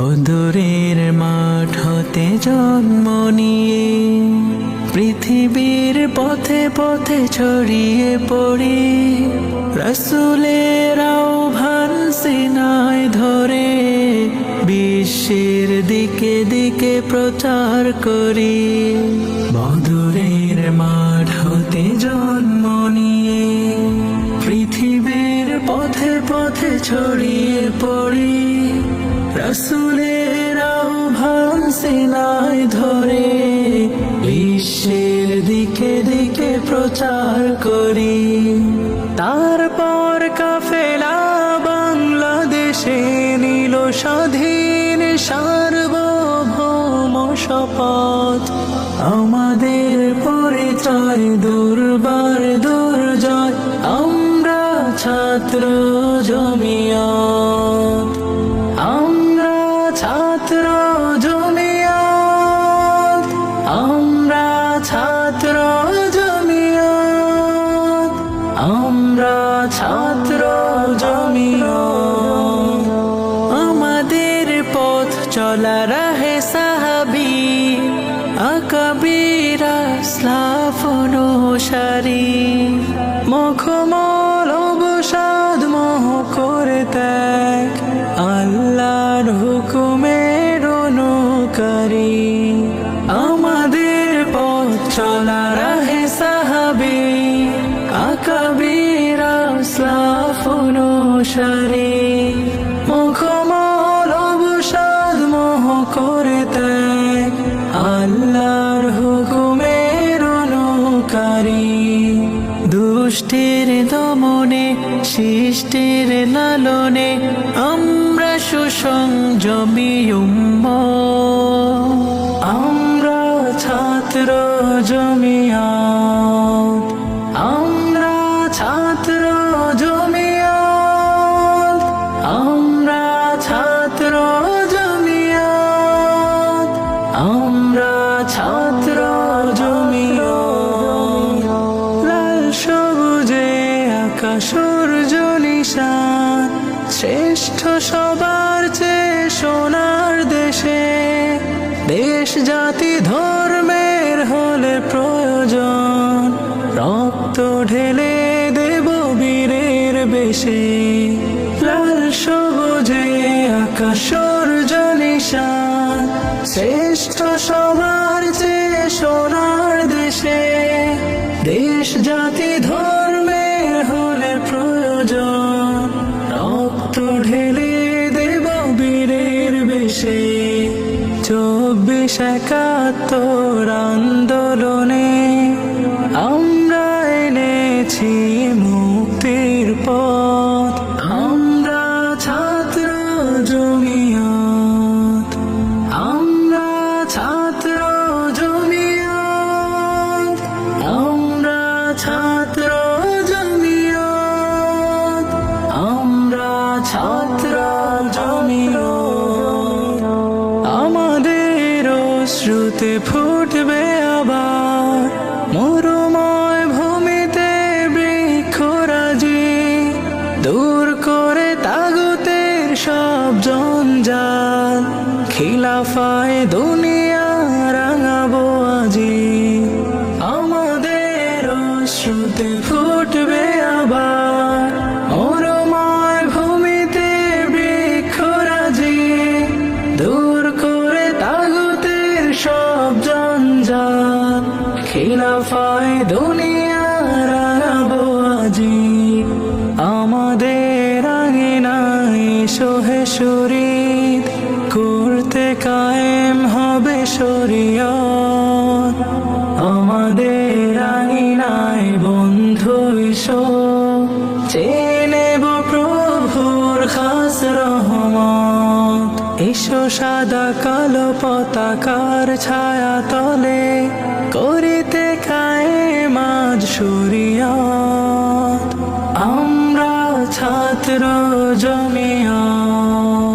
দূরের মাঠ হতে জন্ম নিয়ে পৃথিবীর পথে পথে ছড়িয়ে পড়ি, রাসূলের আহ্বান সিনায় ধরে বিশ্বের দিকে দিকে প্রচার করি। বদরের মাঠ হতে জন্ম নিয়ে পৃথিবীর পথে পথে ছড়িয়ে পড়ি, রাসূলের আহ্বান সিনায় ধরে বিশ্বের দিকে দিকে প্রচার করি। তারপর কাফেলা বাংলাদেশে নিল স্বাধীন সার্বভৌম শপথ। আমাদের পরিচয় দুর্বার দুর্জয়, আমরা ছাত্র জমিয়ত, আমরা ছাত্র জমিয়ত, আমরা ছাত্র জমিয়ত, আমরা ছাত্র জমিয়ত। আমাদের পথ চলা রাহে সাহাবী আকাবির আসলাফ অনুসারী, মুখমল অবসাদ মোহ করে ত্যাগ, আল্লাহর হুকুমের অনুকারী। আমাদের পথ চলা রাহে সাহাবী আকাবির আসলাফ অনুসারী, মুখমল অবসাদ মোহ করে ত্যাগ, আল্লাহর হুকুমের অনুকারী। দুষ্টের দমনে শিষ্টের লালনে আমরা সুসংযমী উম্মত, আমরা ছাত্র জমিয়ত, আমরা ছাত্র জমিয়ত, আমরা ছাত্র জমিয়ত, আমরা ছাত্র জমিয়ত। লাল সবুজে আকাশ সূর্য নিশান, শ্রেষ্ঠ সবার চেয়ে সোনার দেশে, দেশ জাতি ধর্মের হলে প্রয়োজন, রক্ত ঢেলে দেব বীরের বেশে। লাল সবুজে আকাশ সূর্য নিশান, শ্রেষ্ঠ সবার চেয়ে সোনার দেশে, দেশ জাতি ধর্মের হলে প্রয়োজন, রক্ত ঢেলে দেব বীরের বেশে। 24-71 আন্দোলনে আমরা এনেছি মুক্তির পথ, আমরা ছাত্র জমিয়ত, আমরা ছাত্র জমিয়ত, আমরা ছাত্র জমিয়ত, আমরা ছাত্র জমিয়ত। আমাদের অশ্রুতে ফুটবে আবার মরুময় ভূমিতে বৃক্ষরাজি, দূর করে তাগুতের সব জঞ্জাল, খিলাফায় দুনিয়া রাঙাবো আজি। আমাদের অশ্রুতে ফুটবে আবার মরুময় ভূমিতে বৃক্ষরাজি, দূর করে তাগুতের সব জঞ্জাল, খিলাফায় দুনিয়া রাঙাবো আজি। আমাদের আঙিনায় সোহে শরীদ, করতে কায়েম হবে শরিয়ত। আমাদের আঙিনায় বন্ধু এসো, চেয়ে নেব প্রভুর খাস রহমত। এসো সাদা কালো পতাকার ছায়া তলে, করিতে কায়েম আজ শরিয়ত। আমরা ছাত্র জমিয়ত।